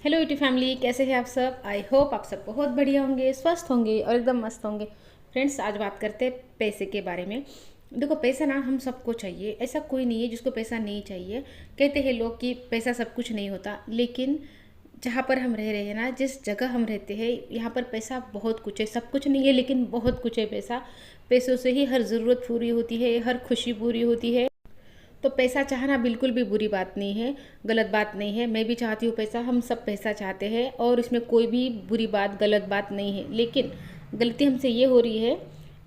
Hello YouTube family, कैसे हैं आप सब। आई होप आप सब बहुत बढ़िया होंगे, स्वस्थ होंगे और एकदम मस्त होंगे। फ्रेंड्स, आज बात करते हैं पैसे के बारे में। देखो, पैसा ना हम सबको चाहिए, ऐसा कोई नहीं है जिसको पैसा नहीं चाहिए। कहते हैं लोग कि पैसा सब कुछ नहीं होता, लेकिन जहाँ पर हम रह रहे हैं ना, जिस जगह हम रहते हैं, यहाँ पर पैसा बहुत कुछ है। सब कुछ नहीं है लेकिन बहुत कुछ है पैसा। पैसों से ही हर ज़रूरत पूरी होती है, हर खुशी पूरी होती है। तो पैसा चाहना बिल्कुल भी बुरी बात नहीं है, गलत बात नहीं है। मैं भी चाहती हूँ पैसा, हम सब पैसा चाहते हैं और इसमें कोई भी बुरी बात गलत बात नहीं है। लेकिन गलती हमसे ये हो रही है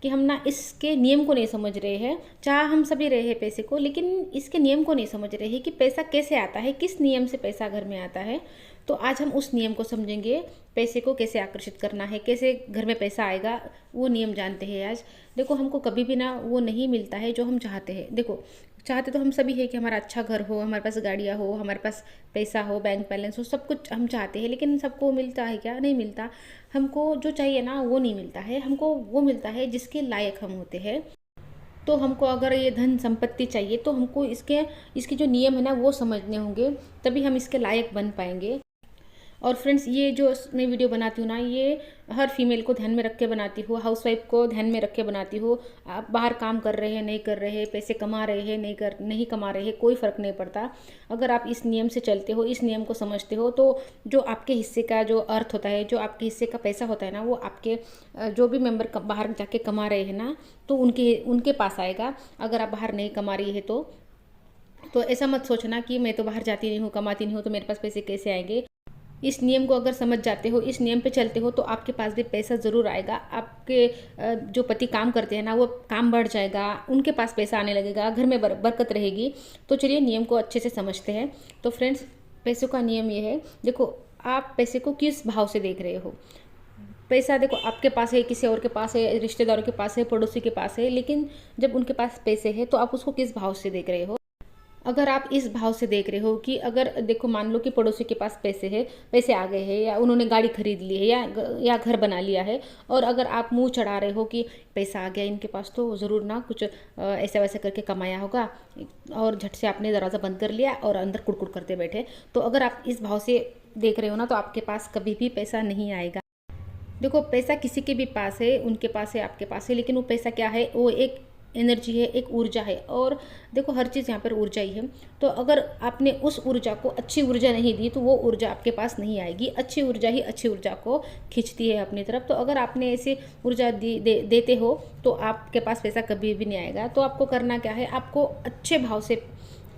कि हम ना इसके नियम को नहीं समझ रहे हैं। चाह हम सभी रहे हैं पैसे को, लेकिन इसके नियम को नहीं समझ रहे हैं कि पैसा कैसे आता है, किस नियम से पैसा घर में आता है। तो आज हम उस नियम को समझेंगे, पैसे को कैसे आकर्षित करना है, कैसे घर में पैसा आएगा, वो नियम जानते हैं आज। देखो, हमको कभी भी ना वो नहीं मिलता है जो हम चाहते हैं। देखो, चाहते तो हम सभी है कि हमारा अच्छा घर हो, हमारे पास गाड़ियाँ हो, हमारे पास पैसा हो, बैंक बैलेंस हो, सब कुछ हम चाहते हैं। लेकिन सबको मिलता है क्या? नहीं मिलता। हमको जो चाहिए ना वो नहीं मिलता है। हमको वो मिलता है जिसके लायक हम होते हैं। तो हमको अगर ये धन संपत्ति चाहिए तो हमको इसके इसके जो नियम है ना वो समझने होंगे, तभी हम इसके लायक बन पाएंगे। और फ्रेंड्स, ये जो मैं वीडियो बनाती हूँ ना, ये हर फीमेल को ध्यान में रख के बनाती हूँ, हाउसवाइफ को ध्यान में रख के बनाती हूँ। आप बाहर काम कर रहे हैं, नहीं कर रहे हैं, पैसे कमा रहे हैं, नहीं कमा रहे हैं, कोई फ़र्क नहीं पड़ता। अगर आप इस नियम से चलते हो, इस नियम को समझते हो, तो जो आपके हिस्से का जो अर्थ होता है, जो आपके हिस्से का पैसा होता है ना, वो आपके जो भी मेंबर बाहर जाके कमा रहे हैं ना, तो उनके उनके पास आएगा। अगर आप बाहर नहीं कमा रही है तो ऐसा मत सोचना कि मैं तो बाहर जाती नहीं हूँ, कमाती नहीं हूँ, तो मेरे पास पैसे कैसे आएंगे। इस नियम को अगर समझ जाते हो, इस नियम पे चलते हो, तो आपके पास भी पैसा ज़रूर आएगा। आपके जो पति काम करते हैं ना, वो काम बढ़ जाएगा, उनके पास पैसा आने लगेगा, घर में बरकत रहेगी। तो चलिए नियम को अच्छे से समझते हैं। तो फ्रेंड्स, पैसों का नियम ये है। देखो, आप पैसे को किस भाव से देख रहे हो। पैसा देखो, आपके पास है, किसी और के पास है, रिश्तेदारों के पास है, पड़ोसी के पास है, लेकिन जब उनके पास पैसे है तो आप उसको किस भाव से देख रहे हो। अगर आप इस भाव से देख रहे हो कि अगर देखो, मान लो कि पड़ोसी के पास पैसे है, पैसे आ गए हैं, या उन्होंने गाड़ी खरीद ली है, या घर बना लिया है, और अगर आप मुंह चढ़ा रहे हो कि पैसा आ गया इनके पास तो ज़रूर ना कुछ ऐसा वैसा करके कमाया होगा, और झट से आपने दरवाज़ा बंद कर लिया और अंदर कुड़कुड़ करते बैठे, तो अगर आप इस भाव से देख रहे हो ना, तो आपके पास कभी भी पैसा नहीं आएगा। देखो, पैसा किसी के भी पास है, उनके पास है, आपके पास है, लेकिन वो पैसा क्या है? वो एक एनर्जी है, एक ऊर्जा है। और देखो, हर चीज़ यहाँ पर ऊर्जा ही है। तो अगर आपने उस ऊर्जा को अच्छी ऊर्जा नहीं दी, तो वो ऊर्जा आपके पास नहीं आएगी। अच्छी ऊर्जा ही अच्छी ऊर्जा को खींचती है अपनी तरफ। तो अगर आपने ऐसे ऊर्जा देते हो, तो आपके पास पैसा कभी भी नहीं आएगा। तो आपको करना क्या है? आपको अच्छे भाव से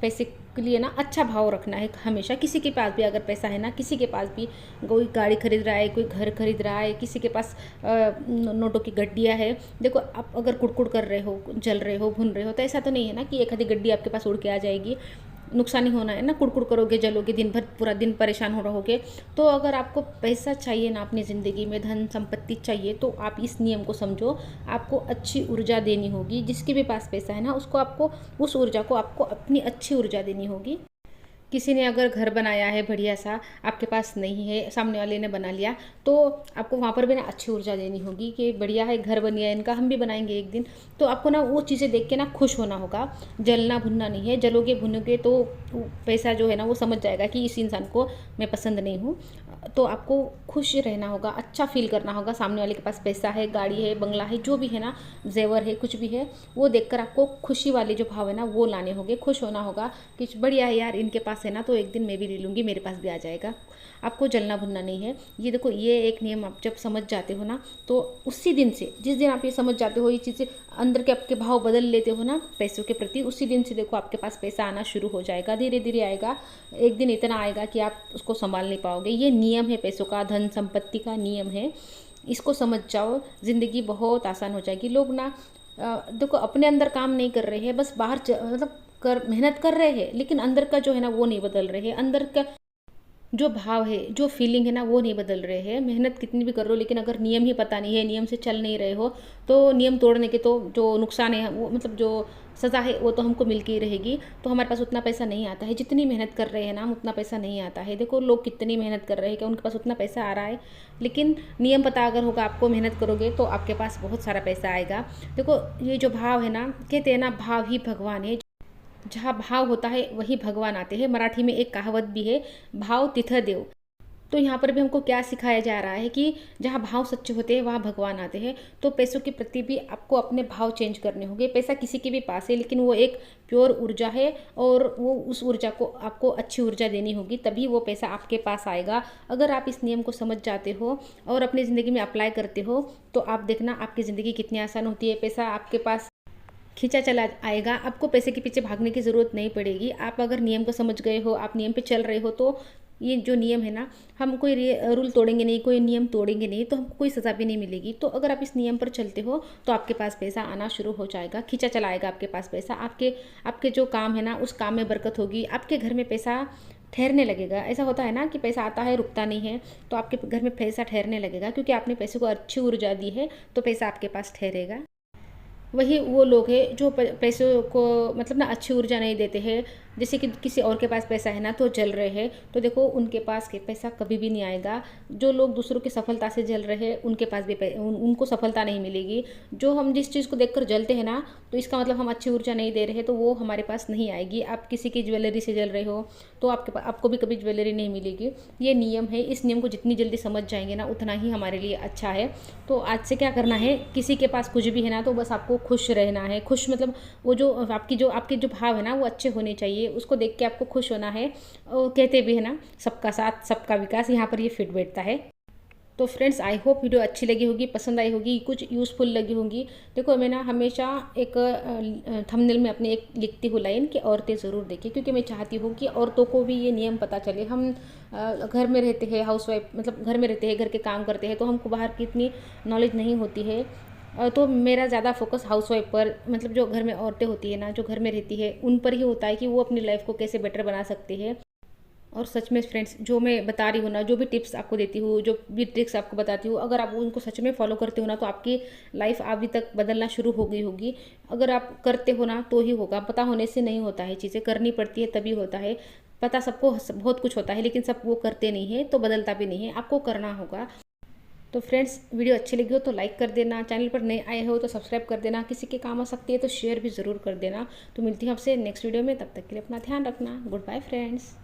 पैसे के लिए ना अच्छा भाव रखना है हमेशा। किसी के पास भी अगर पैसा है ना, किसी के पास भी, कोई गाड़ी खरीद रहा है, कोई घर खरीद रहा है, किसी के पास नोटों की गड्डियाँ है। देखो, आप अगर कुड़कुड़ कर रहे हो, जल रहे हो, भुन रहे हो, तो ऐसा तो नहीं है ना कि एक आधी गड्डी आपके पास उड़ के आ जाएगी। नुकसान ही होना है ना। कुड़कुड़ करोगे, जलोगे, दिन भर पूरा दिन परेशान हो रहोगे। तो अगर आपको पैसा चाहिए ना, अपनी ज़िंदगी में धन संपत्ति चाहिए, तो आप इस नियम को समझो। आपको अच्छी ऊर्जा देनी होगी। जिसके भी पास पैसा है ना, उसको आपको, उस ऊर्जा को आपको अपनी अच्छी ऊर्जा देनी होगी। किसी ने अगर घर बनाया है बढ़िया सा, आपके पास नहीं है, सामने वाले ने बना लिया, तो आपको वहाँ पर भी ना अच्छी ऊर्जा देनी होगी कि बढ़िया है, घर बन गया इनका, हम भी बनाएंगे एक दिन। तो आपको ना वो चीज़ें देख के ना खुश होना होगा। जलना भुनना नहीं है। जलोगे भुनोगे तो पैसा जो है ना वो समझ जाएगा कि इस इंसान को मैं पसंद नहीं हूँ। तो आपको खुश रहना होगा, अच्छा फील करना होगा। सामने वाले के पास पैसा है, गाड़ी है, बंगला है, जो भी है ना, जेवर है, कुछ भी है, वो देखकर आपको खुशी वाले जो भाव है ना वो लाने होंगे। खुश होना होगा कि बढ़िया है यार, इनके पास है ना, तो एक दिन मैं भी ले लूँगी, मेरे पास भी आ जाएगा। आपको जलना भुनना नहीं है। ये देखो, ये एक नियम आप जब समझ जाते हो ना, तो उसी दिन से, जिस दिन आप ये समझ जाते हो, ये चीज़ें अंदर के आपके भाव बदल लेते हो ना पैसों के प्रति, उसी दिन से देखो आपके पास पैसा आना शुरू हो जाएगा। धीरे धीरे आएगा। एक दिन इतना आएगा कि आप उसको संभाल नहीं पाओगे। ये नियम है पैसों का, धन संपत्ति का नियम है। इसको समझ जाओ, ज़िंदगी बहुत आसान हो जाएगी। लोग ना देखो, अपने अंदर काम नहीं कर रहे हैं, बस बाहर मतलब मेहनत कर रहे हैं, लेकिन अंदर का जो है ना वो नहीं बदल रहे हैं। अंदर का जो भाव है, जो फीलिंग है ना, वो नहीं बदल रहे हैं। मेहनत कितनी भी कर रहे हो, लेकिन अगर नियम ही पता नहीं है, नियम से चल नहीं रहे हो, तो नियम तोड़ने के तो जो नुकसान है, वो मतलब जो सज़ा है, वो तो हमको मिल के ही रहेगी। तो हमारे पास उतना पैसा नहीं आता है। जितनी मेहनत कर रहे हैं ना, हम उतना पैसा नहीं आता है। देखो, लोग कितनी मेहनत कर रहे हैं, कि उनके पास उतना पैसा आ रहा है। लेकिन नियम पता अगर होगा, आपको मेहनत करोगे, तो आपके पास बहुत सारा पैसा आएगा। देखो, ये जो भाव है ना, कहते हैं ना, भाव ही भगवान है। जहाँ भाव होता है वही भगवान आते हैं। मराठी में एक कहावत भी है, भाव तिथं देव। तो यहाँ पर भी हमको क्या सिखाया जा रहा है कि जहाँ भाव सच्चे होते हैं वहाँ भगवान आते हैं। तो पैसों के प्रति भी आपको अपने भाव चेंज करने होंगे। पैसा किसी के भी पास है, लेकिन वो एक प्योर ऊर्जा है और वो उस ऊर्जा को आपको अच्छी ऊर्जा देनी होगी, तभी वो पैसा आपके पास आएगा। अगर आप इस नियम को समझ जाते हो और अपनी ज़िंदगी में अप्लाई करते हो तो आप देखना आपकी ज़िंदगी कितनी आसान होती है। पैसा आपके पास खींचा चला आएगा, आपको पैसे के पीछे भागने की ज़रूरत नहीं पड़ेगी। आप अगर नियम को समझ गए हो, आप नियम पे चल रहे हो, तो ये जो नियम है ना, हम कोई रूल तोड़ेंगे नहीं, कोई नियम तोड़ेंगे नहीं, तो हमको कोई सज़ा भी नहीं मिलेगी। तो अगर आप इस नियम पर चलते हो तो आपके पास पैसा आना शुरू हो जाएगा, खींचा चला आएगा आपके पास पैसा। आपके आपके जो काम है ना, उस काम में बरकत होगी, आपके घर में पैसा ठहरने लगेगा। ऐसा होता है ना कि पैसा आता है रुकता नहीं है, तो आपके घर में पैसा ठहरने लगेगा, क्योंकि आपने पैसे को अच्छी ऊर्जा दी है, तो पैसा आपके पास ठहरेगा। वही वो लोग हैं जो पैसों को मतलब ना अच्छी ऊर्जा नहीं देते हैं। जैसे कि किसी और के पास पैसा है ना तो जल रहे हैं, तो देखो उनके पास के पैसा कभी भी नहीं आएगा। जो लोग दूसरों की सफलता से जल रहे हैं उनके पास भी उनको सफलता नहीं मिलेगी। जो हम जिस चीज़ को देखकर जलते हैं ना, तो इसका मतलब हम अच्छी ऊर्जा नहीं दे रहे, तो वो हमारे पास नहीं आएगी। आप किसी की ज्वेलरी से जल रहे हो तो आपको भी कभी ज्वेलरी नहीं मिलेगी। ये नियम है, इस नियम को जितनी जल्दी समझ जाएंगे ना उतना ही हमारे लिए अच्छा है। तो आज से क्या करना है, किसी के पास कुछ भी है ना तो बस आपको खुश रहना है। खुश मतलब वो जो आपके जो भाव है ना वो अच्छे होने चाहिए, उसको देख के आपको खुश होना है। और कहते भी है ना, सबका साथ सबका विकास, यहाँ पर ये फिट बैठता है। तो फ्रेंड्स, आई होप वीडियो अच्छी लगी होगी, पसंद आई होगी, कुछ यूज़फुल लगी होंगी। देखो मैं ना हमेशा एक थंबनेल में अपने एक लिखती हूँ लाइन कि औरतें ज़रूर देखें, क्योंकि मैं चाहती हूँ कि औरतों को भी ये नियम पता चले। हम घर में रहते हैं, हाउसवाइफ मतलब घर में रहते हैं, घर के काम करते हैं, तो हमको बाहर की इतनी नॉलेज नहीं होती है। तो मेरा ज़्यादा फोकस हाउसवाइफ पर, मतलब जो घर में औरतें होती है ना, जो घर में रहती है, उन पर ही होता है कि वो अपनी लाइफ को कैसे बेटर बना सकती है। और सच में फ्रेंड्स, जो मैं बता रही हूँ ना, जो भी टिप्स आपको देती हूँ, जो भी ट्रिक्स आपको बताती हूँ, अगर आप उनको सच में फॉलो करते हो ना, तो आपकी लाइफ अभी तक बदलना शुरू हो गई होगी। अगर आप करते हो ना तो ही होगा। पता होने से नहीं होता है, चीज़ें करनी पड़ती है तभी होता है। पता सबको बहुत कुछ होता है, लेकिन सब वो करते नहीं है तो बदलता भी नहीं है, आपको करना होगा। तो फ्रेंड्स, वीडियो अच्छी लगी हो तो लाइक कर देना, चैनल पर नए आए हो तो सब्सक्राइब कर देना, किसी के काम आ सकती है तो शेयर भी ज़रूर कर देना। तो मिलती हूँ आपसे नेक्स्ट वीडियो में, तब तक के लिए अपना ध्यान रखना। Good bye friends.